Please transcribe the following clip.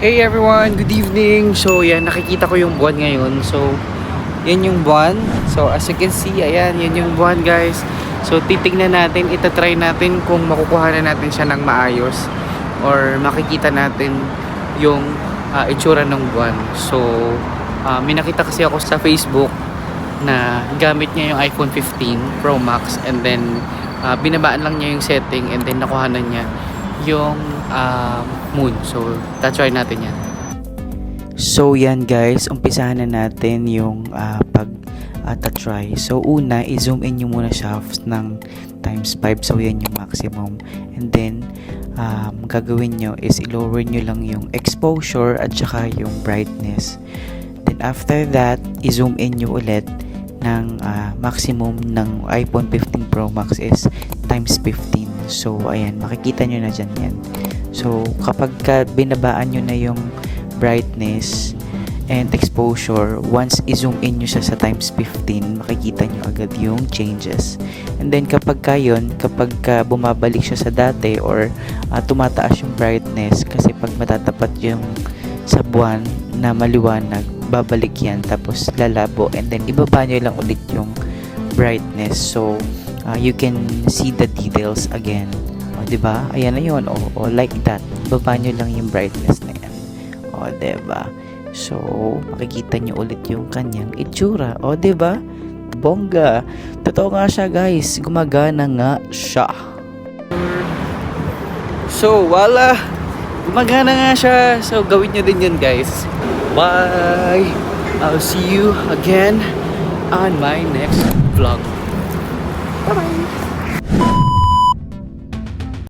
Hey everyone, good evening. So yan, nakikita ko yung buwan ngayon. So yan yung buwan. So as you can see, ayan, yan yung buwan guys. So titignan natin, itatry natin kung makukuha na natin siya ng maayos or makikita natin yung itsura ng buwan. So may nakita kasi ako sa Facebook na gamit niya yung iPhone 15 Pro Max and then binabaan lang niya yung setting and then nakuhanan niya yung moon. So try natin yan. So yan guys, umpisahan na natin yung pag-try. So una, i-zoom in nyo muna siya ng times 5. So yan yung maximum. And then gagawin nyo is i-lower nyo lang yung exposure at saka yung brightness. Then after that, i-zoom in nyo ulit ng maximum ng iPhone 15 Pro Max is times 15. So ayan, makikita nyo na dyan yan. So kapag binabaan nyo na yung brightness and exposure, once i-zoom in nyo siya sa times 15, makikita nyo agad yung changes. And then kapag bumabalik siya sa dati or tumataas yung brightness, kasi pag matatapat yung sa buwan na maliwanag, babalik yan tapos lalabo, and then ibaba nyo lang ulit yung brightness so you can see the details again. O diba? Ayan na yun. O like that. Ibaba nyo lang yung brightness na yan. O diba? So makikita nyo ulit yung kanyang itsura. O diba? Bongga. Totoo nga siya guys. Gumagana nga siya. So wala. Gumagana nga siya. So gawin nyo din yun guys. Bye! I'll see you again on my next vlog. Bye-bye!